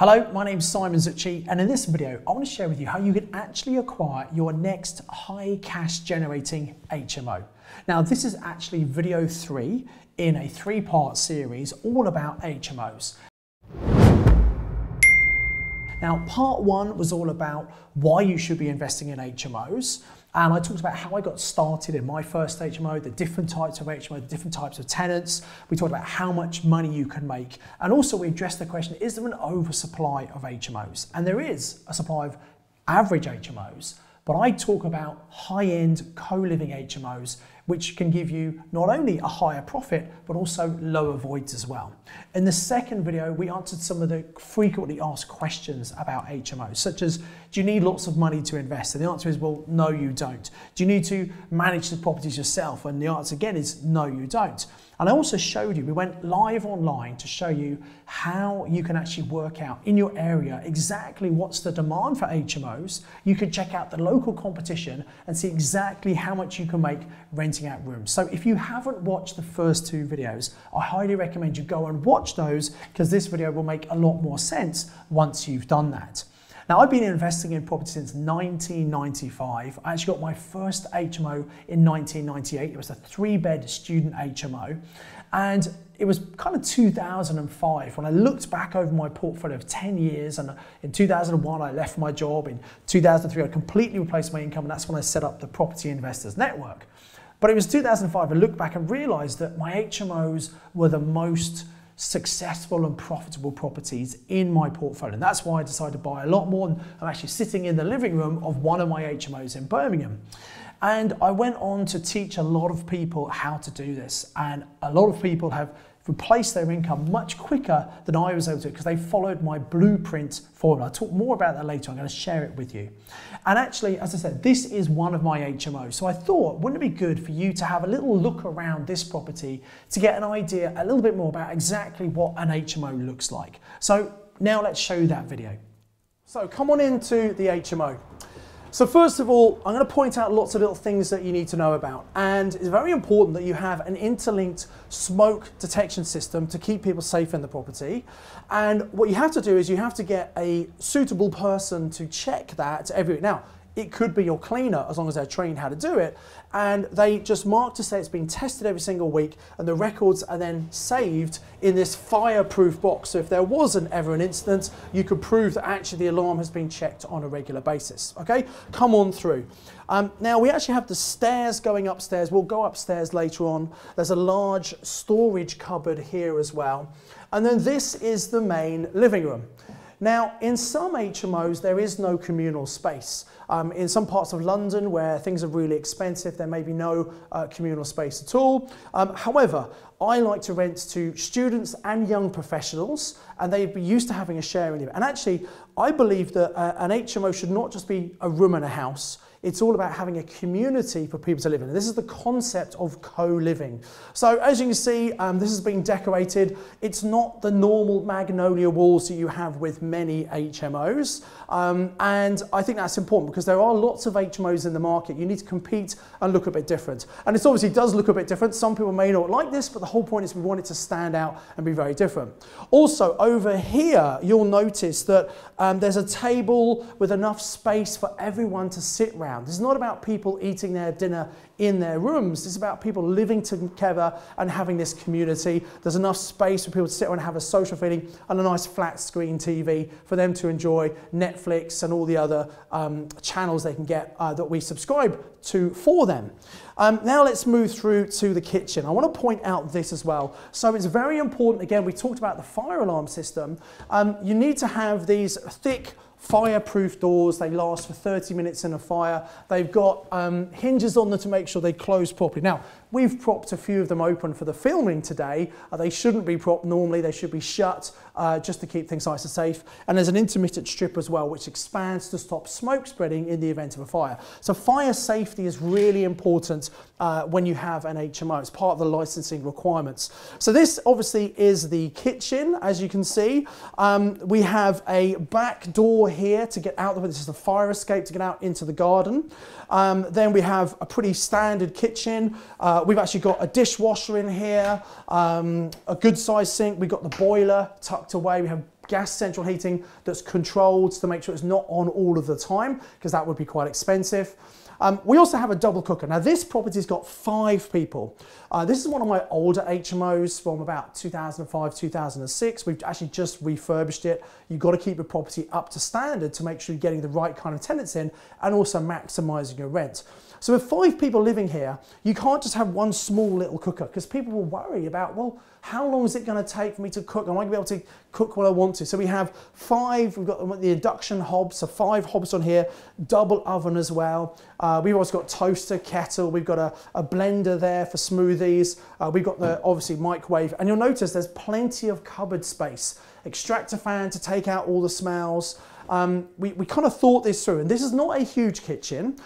Hello, my name's Simon Zutshi, and in this video I want to share with you how you can actually acquire your next high cash generating HMO. Now this is actually video 3 in a 3-part series all about HMOs. Now part 1 was all about why you should be investing in HMOs, and I talked about how I got started in my first HMO, the different types of HMO, the different types of tenants. We talked about how much money you can make, and also we addressed the question, is there an oversupply of HMOs? And there is a supply of average HMOs, but I talk about high-end co-living HMOs which can give you not only a higher profit but also lower voids as well. In the second video we answered some of the frequently asked questions about HMOs, such as, do you need lots of money to invest? And the answer is, well, no you don't. Do you need to manage the properties yourself? And the answer again is, no you don't. And I also showed you, we went live online to show you how you can actually work out in your area exactly what's the demand for HMOs. You can check out the local competition and see exactly how much you can make renting out rooms. So if you haven't watched the first 2 videos, I highly recommend you go and watch those, because this video will make a lot more sense once you've done that. Now, I've been investing in property since 1995. I actually got my first HMO in 1998. It was a 3-bed student HMO. And it was kind of 2005 when I looked back over my portfolio of 10 years. And in 2001, I left my job. In 2003, I completely replaced my income. And that's when I set up the Property Investors Network. But it was 2005, I looked back and realized that my HMOs were the most successful and profitable properties in my portfolio. And that's why I decided to buy a lot more. And I'm actually sitting in the living room of one of my HMOs in Birmingham. And I went on to teach a lot of people how to do this. And a lot of people have replaced their income much quicker than I was able to, because they followed my blueprint formula. I'll talk more about that later. I'm going to share it with you. And actually, as I said, this is one of my HMOs. So I thought, wouldn't it be good for you to have a little look around this property to get an idea a little bit more about exactly what an HMO looks like. So now let's show you that video. So come on into the HMO. So first of all, I'm going to point out lots of little things that you need to know about. And it's very important that you have an interlinked smoke detection system to keep people safe in the property. And what you have to do is you have to get a suitable person to check that every week. Now, it could be your cleaner, as long as they're trained how to do it, and they just mark to say it's been tested every single week, and the records are then saved in this fireproof box. So if there wasn't ever an incident, you could prove that actually the alarm has been checked on a regular basis. Okay, come on through. Now we actually have the stairs going upstairs. We'll go upstairs later on. There's a large storage cupboard here as well. And then this is the main living room. Now, in some HMOs, there is no communal space. In some parts of London where things are really expensive, there may be no communal space at all. However, I like to rent to students and young professionals, and they'd be used to having a sharing unit. And actually, I believe that an HMO should not just be a room in a house. It's all about having a community for people to live in. And this is the concept of co-living. So as you can see, this has been decorated. It's not the normal magnolia walls that you have with many HMOs. And I think that's important because there are lots of HMOs in the market. You need to compete and look a bit different. And it obviously does look a bit different. Some people may not like this, but the whole point is we want it to stand out and be very different. Also, over here, you'll notice that there's a table with enough space for everyone to sit around. This is not about people eating their dinner in their rooms. It's about people living together and having this community. There's enough space for people to sit around and have a social feeling, and a nice flat screen TV for them to enjoy Netflix and all the other channels they can get that we subscribe to for them. Now let's move through to the kitchen. I want to point out this as well. So it's very important, again, we talked about the fire alarm system. You need to have these thick fireproof doors. They last for 30 minutes in a fire. They've got hinges on them to make sure they close properly. Now, we've propped a few of them open for the filming today. They shouldn't be propped normally. They should be shut just to keep things nice and safe. And there's an intermittent strip as well, which expands to stop smoke spreading in the event of a fire. So fire safety is really important when you have an HMO. It's part of the licensing requirements. So this obviously is the kitchen, as you can see. We have a back door here to get out. This is the fire escape to get out into the garden. Then we have a pretty standard kitchen. We've actually got a dishwasher in here, a good sized sink. We've got the boiler tucked away. We have gas central heating that's controlled to make sure it's not on all of the time, because that would be quite expensive. We also have a double cooker. Now this property's got 5 people. This is one of my older HMOs from about 2005, 2006. We've actually just refurbished it. You've got to keep your property up to standard to make sure you're getting the right kind of tenants in and also maximising your rent. So with 5 people living here, you can't just have one small little cooker, because people will worry about, well, how long is it going to take for me to cook? Am I going to be able to cook what I want to? So we have 5, we've got the induction hobs, so 5 hobs on here, double oven as well. We've also got toaster, kettle, we've got a blender there for smoothies. We've got the, obviously, microwave, and you'll notice there's plenty of cupboard space. Extractor fan to take out all the smells. We kind of thought this through, and this is not a huge kitchen.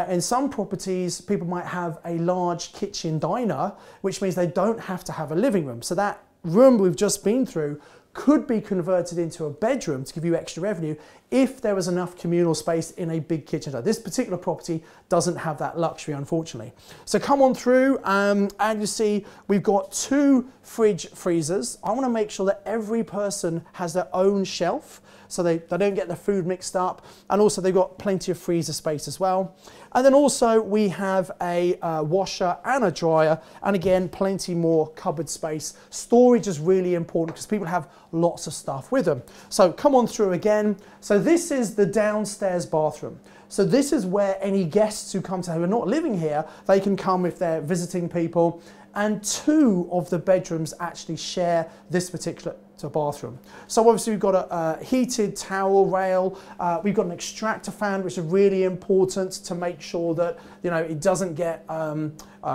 In some properties, people might have a large kitchen diner, which means they don't have to have a living room. So that room we've just been through could be converted into a bedroom to give you extra revenue if there was enough communal space in a big kitchen. This particular property doesn't have that luxury, unfortunately. So come on through, and you see we've got 2 fridge freezers. I want to make sure that every person has their own shelf, so they don't get the food mixed up, and also they've got plenty of freezer space as well. And then also we have a washer and a dryer, and again, plenty more cupboard space. Storage is really important because people have lots of stuff with them. So come on through again. So this is the downstairs bathroom. So this is where any guests who come to who are not living here, they can come if they're visiting people. And 2 of the bedrooms actually share this particular bathroom. So obviously we've got a heated towel rail, we've got an extractor fan, which is really important to make sure that, you know, it doesn't get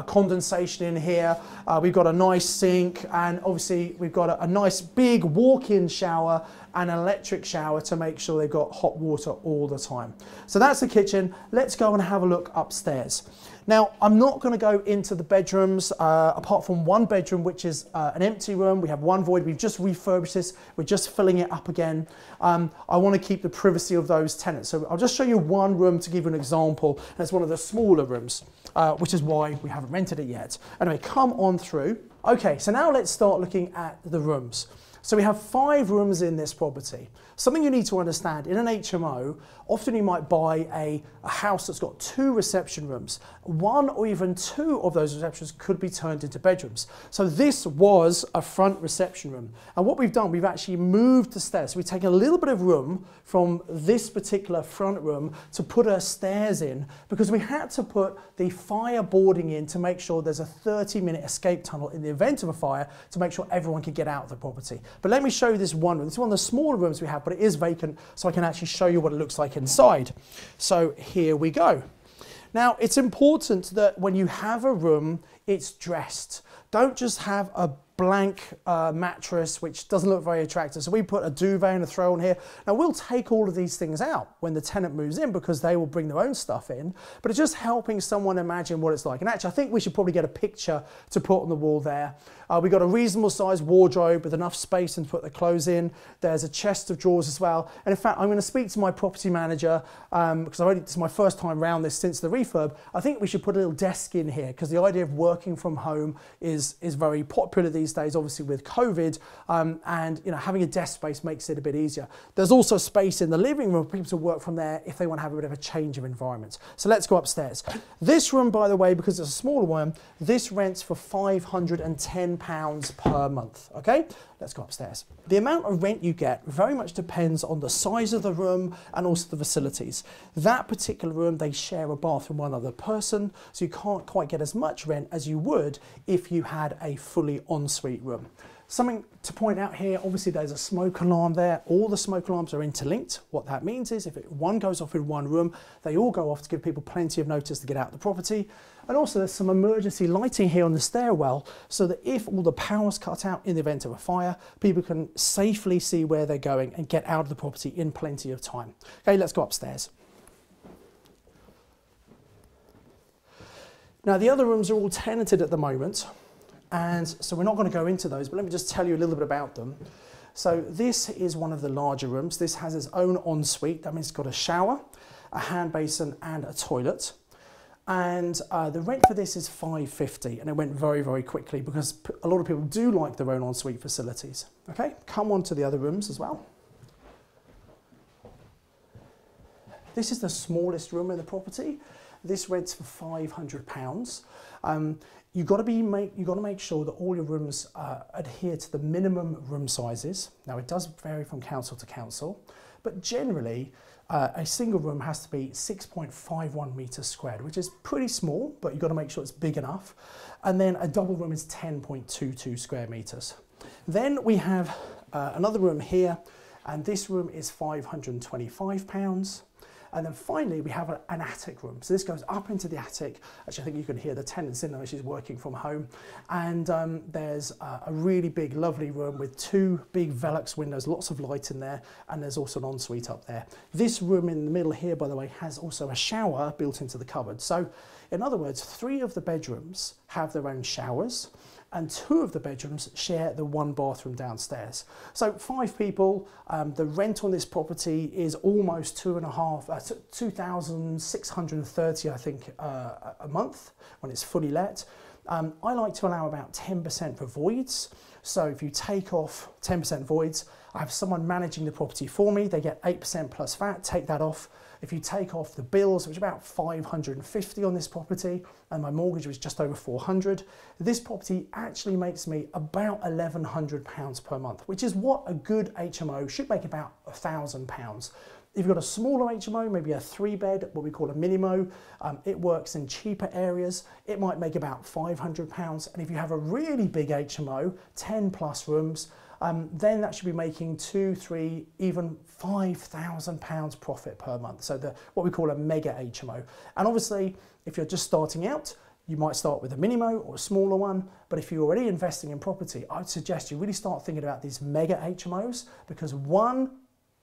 condensation in here. We've got a nice sink, and obviously we've got a nice big walk-in shower and an electric shower to make sure they've got hot water all the time. So that's the kitchen. Let's go and have a look upstairs. Now, I'm not going to go into the bedrooms, apart from one bedroom, which is an empty room. We have one void. We've just refurbished this. We're just filling it up again. I want to keep the privacy of those tenants. So I'll just show you one room to give you an example. And it's one of the smaller rooms, which is why we haven't rented it yet. Anyway, come on through. Okay, so now let's start looking at the rooms. So we have 5 rooms in this property. Something you need to understand, in an HMO, often you might buy a house that's got 2 reception rooms. 1 or even 2 of those receptions could be turned into bedrooms. So this was a front reception room. And what we've done, we've actually moved the stairs. So we've taken a little bit of room from this particular front room to put our stairs in, because we had to put the fire boarding in to make sure there's a 30-minute escape tunnel in the event of a fire to make sure everyone can get out of the property. But let me show you this one room. This is one of the smaller rooms we have, but it is vacant, so I can actually show you what it looks like inside. So here we go. Now, it's important that when you have a room, it's dressed. Don't just have a blank mattress, which doesn't look very attractive. So we put a duvet and a throw on here. Now we'll take all of these things out when the tenant moves in, because they will bring their own stuff in, but it's just helping someone imagine what it's like. And actually, I think we should probably get a picture to put on the wall there. We've got a reasonable sized wardrobe with enough space and put the clothes in. There's a chest of drawers as well. And in fact, I'm going to speak to my property manager, because this is my first time around this since the refurb. I think we should put a little desk in here, because the idea of working from home is very popular these days, obviously with COVID, and you know, having a desk space makes it a bit easier. There's also space in the living room for people to work from there if they want to have a bit of a change of environment. So let's go upstairs. This room, by the way, because it's a smaller one, this rents for £510 per month. Okay, let's go upstairs. The amount of rent you get very much depends on the size of the room and also the facilities. That particular room, they share a bath with one other person, so you can't quite get as much rent as you would if you had a fully ensuite room. Something to point out here, obviously there's a smoke alarm there. All the smoke alarms are interlinked. What that means is if one goes off in one room, they all go off to give people plenty of notice to get out of the property. And also there's some emergency lighting here on the stairwell, so that if all the power's cut out in the event of a fire, people can safely see where they're going and get out of the property in plenty of time. Okay, let's go upstairs. Now the other rooms are all tenanted at the moment, and so we're not going to go into those, but let me just tell you a little bit about them. So this is one of the larger rooms. This has its own ensuite. That means it's got a shower, a hand basin and a toilet. And the rent for this is £550, and it went very, very quickly because a lot of people do like their own ensuite facilities. Okay, come on to the other rooms as well. This is the smallest room in the property. This rents for £500. You've got to make sure that all your rooms adhere to the minimum room sizes. Now, it does vary from council to council, but generally a single room has to be 6.51 metres squared, which is pretty small, but you've got to make sure it's big enough. And then a double room is 10.22 square metres. Then we have another room here, and this room is £525. And then finally, we have an attic room. So this goes up into the attic. Actually, I think you can hear the tenants in there. She's working from home. And there's a really big, lovely room with 2 big Velux windows, lots of light in there. And there's also an ensuite up there. This room in the middle here, by the way, has also a shower built into the cupboard. So in other words, 3 of the bedrooms have their own showers, and 2 of the bedrooms share the 1 bathroom downstairs. So 5 people, the rent on this property is almost 2,630, I think, a month when it's fully let. I like to allow about 10% for voids. So if you take off 10% voids, I have someone managing the property for me. They get 8% plus VAT, take that off. If you take off the bills, which is about 550 on this property, and my mortgage was just over 400, this property actually makes me about £1,100 per month, which is what a good HMO should make, about £1,000. If you've got a smaller HMO, maybe a 3-bed, what we call a minimo, it works in cheaper areas. It might make about £500. And if you have a really big HMO, 10 plus rooms, then that should be making £2,000, £3,000, even £5,000 profit per month. So what we call a mega HMO. And obviously, if you're just starting out, you might start with a minimo or a smaller one, but if you're already investing in property, I'd suggest you really start thinking about these mega HMOs, because one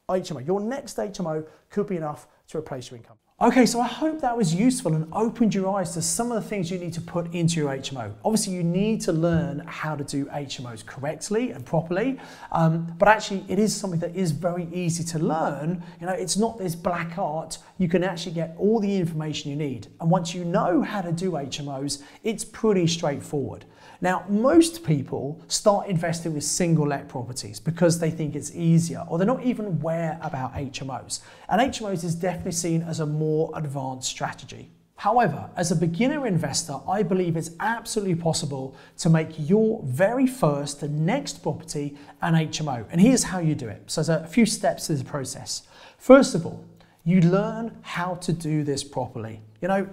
HMO, your next HMO, could be enough to replace your income. Okay, so I hope that was useful and opened your eyes to some of the things you need to put into your HMO. Obviously, you need to learn how to do HMOs correctly and properly, but actually it is something that is very easy to learn. You know, it's not this black art. You can actually get all the information you need. And once you know how to do HMOs, it's pretty straightforward. Now, most people start investing with single let properties because they think it's easier, or they're not even aware about HMOs. And HMOs is definitely seen as a more advanced strategy. However, as a beginner investor, I believe it's absolutely possible to make your very first, the next property, an HMO. And here's how you do it. So there's a few steps to the process. First of all, you learn how to do this properly. You know,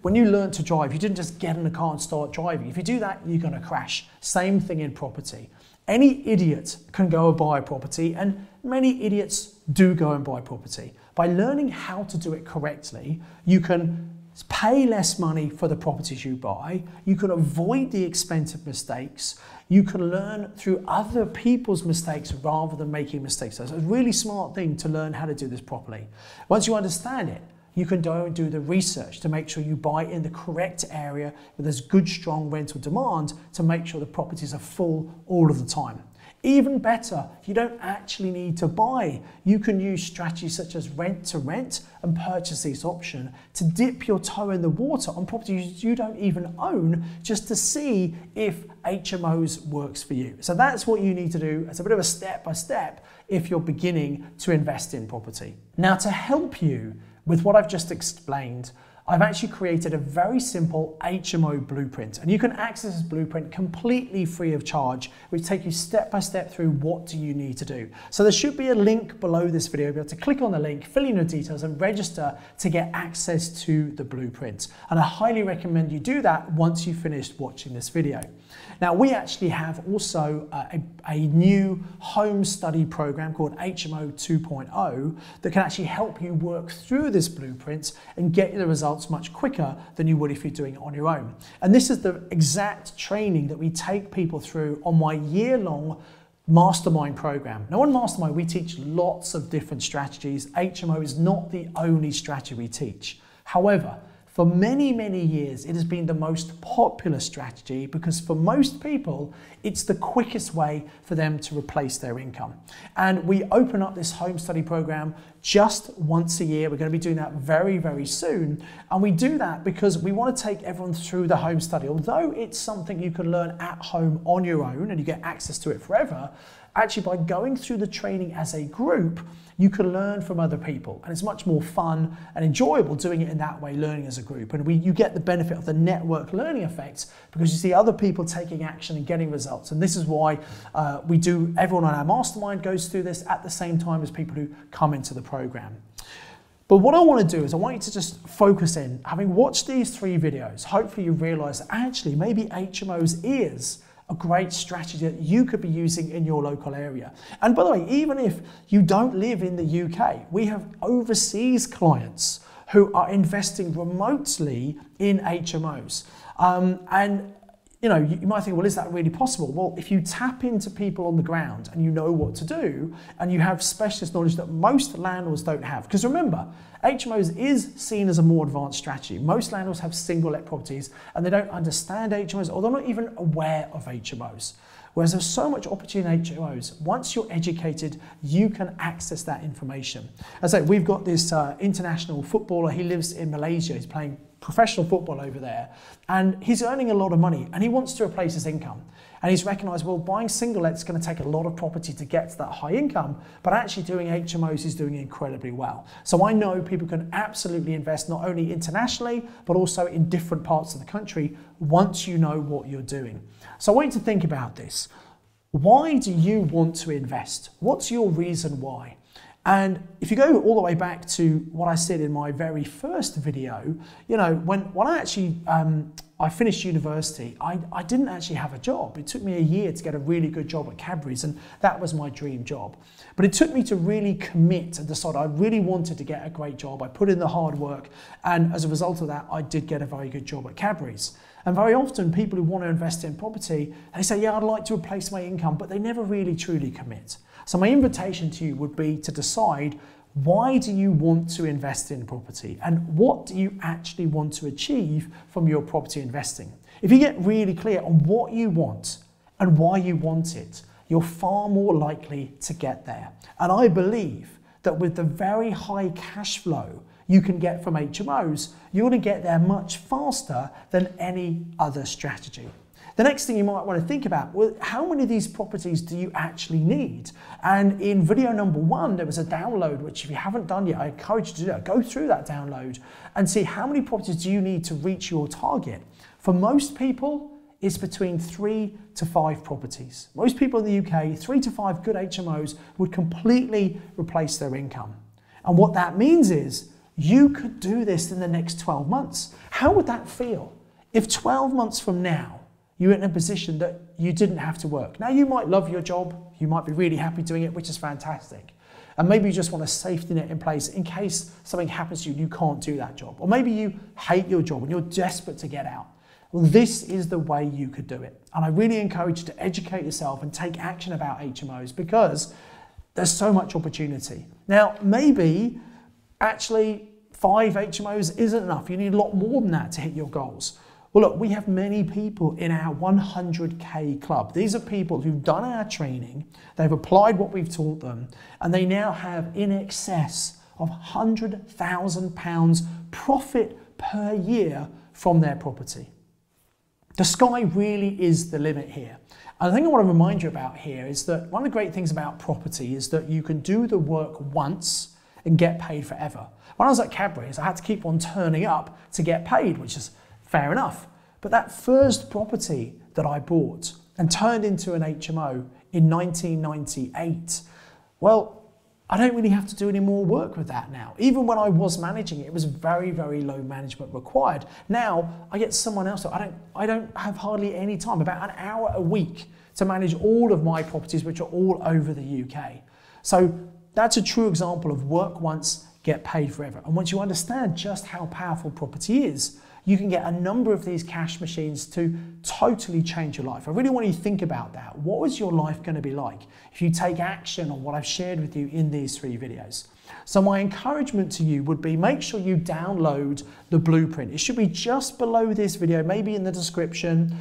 when you learn to drive, you didn't just get in the car and start driving. If you do that, you're going to crash. Same thing in property. Any idiot can go and buy a property, and many idiots do go and buy property. By learning how to do it correctly, you can pay less money for the properties you buy, you can avoid the expensive mistakes, you can learn through other people's mistakes rather than making mistakes. So it's a really smart thing to learn how to do this properly. Once you understand it, you can go and do the research to make sure you buy in the correct area where there's good, strong rental demand to make sure the properties are full all of the time. Even better, you don't actually need to buy. You can use strategies such as rent to rent and purchase lease option to dip your toe in the water on properties you don't even own, just to see if HMOs works for you. So that's what you need to do. It's a bit of a step-by-step if you're beginning to invest in property. Now, to help you with what I've just explained, I've actually created a very simple HMO blueprint, and you can access this blueprint completely free of charge, which takes you step by step through what do you need to do. So there should be a link below this video. You'll be able to click on the link, fill in your details and register to get access to the blueprint. And I highly recommend you do that once you've finished watching this video. Now, we actually have also a new home study program called HMO 2.0 that can actually help you work through this blueprint and get the results much quicker than you would if you're doing it on your own. And this is the exact training that we take people through on my year-long mastermind program. Now, on Mastermind, we teach lots of different strategies. HMO is not the only strategy we teach. However, for many, many years, it has been the most popular strategy because for most people, it's the quickest way for them to replace their income. And we open up this home study program just once a year. We're going to be doing that very, very soon. And we do that because we want to take everyone through the home study. Although it's something you can learn at home on your own and you get access to it forever, actually by going through the training as a group, you can learn from other people, and it's much more fun and enjoyable doing it in that way, learning as a group. And you get the benefit of the network learning effect because you see other people taking action and getting results. And this is why everyone on our mastermind goes through this at the same time as people who come into the program. But what I want to do is I want you to just focus in, having watched these 3 videos, hopefully you realise that actually maybe HMOs is a great strategy that you could be using in your local area. And by the way, even if you don't live in the UK, we have overseas clients who are investing remotely in HMOs. And you know, you might think, well, is that really possible? Well, if you tap into people on the ground and you know what to do, and you have specialist knowledge that most landlords don't have. Because remember, HMOs is seen as a more advanced strategy. Most landlords have single let properties and they don't understand HMOs, or they're not even aware of HMOs. Whereas there's so much opportunity in HMOs. Once you're educated, you can access that information. As I say, we've got this international footballer. He lives in Malaysia. He's playing professional football over there, and he's earning a lot of money, and he wants to replace his income. And he's recognised, well, buying single let's going to take a lot of property to get to that high income, but actually doing HMOs is doing incredibly well. So I know people can absolutely invest not only internationally, but also in different parts of the country once you know what you're doing. So I want you to think about this. Why do you want to invest? What's your reason why? And if you go all the way back to what I said in my very first video, you know, when I actually I finished university, I didn't actually have a job. It took me a year to get a really good job at Cadbury's, and that was my dream job. But it took me to really commit and decide I really wanted to get a great job. I put in the hard work, and as a result of that, I did get a very good job at Cadbury's. And very often people who want to invest in property, they say, yeah, I'd like to replace my income, but they never really truly commit. So my invitation to you would be to decide, why do you want to invest in property, and what do you actually want to achieve from your property investing? If you get really clear on what you want and why you want it, you're far more likely to get there. And I believe that with the very high cash flow you can get from HMOs, you're going to get there much faster than any other strategy. The next thing you might want to think about, well, how many of these properties do you actually need? And in video number 1, there was a download, which if you haven't done yet, I encourage you to do that. Go through that download and see how many properties do you need to reach your target. For most people, it's between 3 to 5 properties. Most people in the UK, 3 to 5 good HMOs would completely replace their income. And what that means is you could do this in the next 12 months. How would that feel if 12 months from now, you're in a position that you didn't have to work? Now, you might love your job, you might be really happy doing it, which is fantastic. And maybe you just want a safety net in place in case something happens to you and you can't do that job. Or maybe you hate your job and you're desperate to get out. Well, this is the way you could do it. And I really encourage you to educate yourself and take action about HMOs, because there's so much opportunity. Now, maybe actually 5 HMOs isn't enough. You need a lot more than that to hit your goals. Well, look, we have many people in our 100K club. These are people who've done our training, they've applied what we've taught them, and they now have in excess of £100,000 profit per year from their property. The sky really is the limit here. And the thing I want to remind you about here is that one of the great things about property is that you can do the work once and get paid forever. When I was at Cadbury's, I had to keep on turning up to get paid, which is fair enough. But that first property that I bought and turned into an HMO in 1998, well, I don't really have to do any more work with that now. Even when I was managing it, it was very, very low management required. Now I get someone else. I don't have hardly any time, about an hour a week, to manage all of my properties, which are all over the UK. So that's a true example of work once, get paid forever. And once you understand just how powerful property is, you can get a number of these cash machines to totally change your life. I really want you to think about that. What is your life going to be like if you take action on what I've shared with you in these 3 videos? So my encouragement to you would be, make sure you download the blueprint. It should be just below this video, maybe in the description.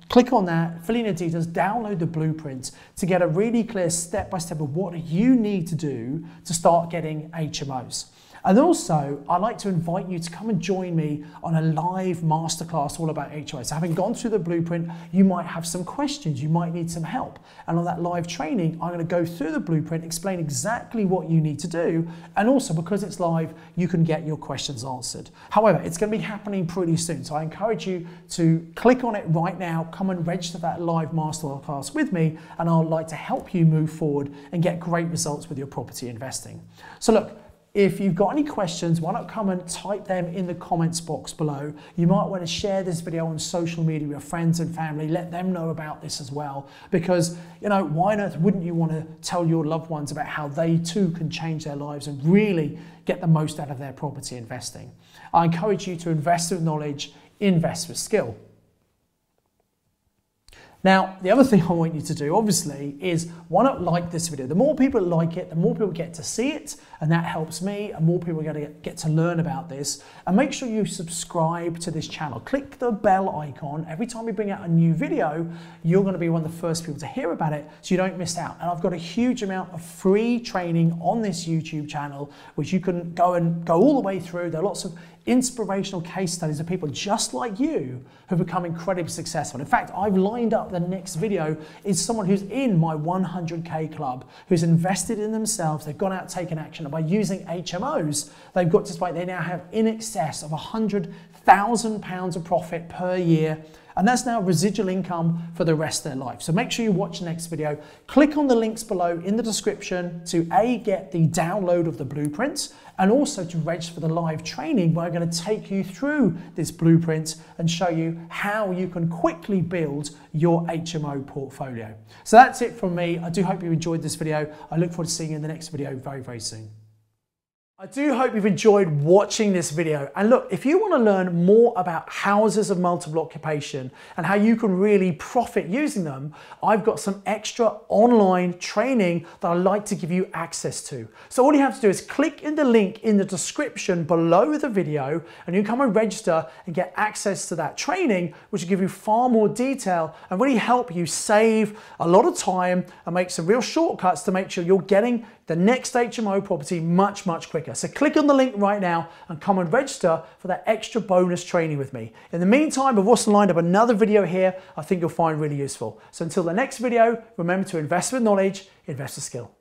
Click on that, fill in the details, download the blueprint to get a really clear step-by-step of what you need to do to start getting HMOs. And also, I'd like to invite you to come and join me on a live masterclass all about HMOs. So having gone through the blueprint, you might have some questions, you might need some help. And on that live training, I'm going to go through the blueprint, explain exactly what you need to do. And also, because it's live, you can get your questions answered. However, it's going to be happening pretty soon. So I encourage you to click on it right now, come and register that live masterclass with me, and I'd like to help you move forward and get great results with your property investing. So look, if you've got any questions, why not come and type them in the comments box below. You might want to share this video on social media with your friends and family, let them know about this as well, because, you know, why on earth wouldn't you want to tell your loved ones about how they too can change their lives and really get the most out of their property investing? I encourage you to invest with knowledge, invest with skill. Now, the other thing I want you to do, obviously, is why not like this video? The more people like it, the more people get to see it, and that helps me, and more people are going to get to learn about this. And make sure you subscribe to this channel. Click the bell icon. Every time we bring out a new video, you're going to be one of the first people to hear about it, so you don't miss out. And I've got a huge amount of free training on this YouTube channel, which you can go all the way through. There are lots of inspirational case studies of people just like you who've become incredibly successful. In fact, I've lined up the next video is someone who's in my 100K club, who's invested in themselves, they've gone out taken action, and by using HMOs, they've got to the point they now have in excess of £100,000 of profit per year. And that's now residual income for the rest of their life. So make sure you watch the next video. Click on the links below in the description to get the download of the blueprints, and also to register for the live training where I'm going to take you through this blueprint and show you how you can quickly build your HMO portfolio. So that's it from me. I do hope you enjoyed this video. I look forward to seeing you in the next video very, very soon. I do hope you've enjoyed watching this video. And look, if you want to learn more about houses of multiple occupation and how you can really profit using them, I've got some extra online training that I'd like to give you access to. So all you have to do is click in the link in the description below the video, and you can come and register and get access to that training, which will give you far more detail and really help you save a lot of time and make some real shortcuts to make sure you're getting the next HMO property much, much quicker. So click on the link right now and come and register for that extra bonus training with me. In the meantime, I've also lined up another video here I think you'll find really useful. So until the next video, remember to invest with knowledge, invest with skill.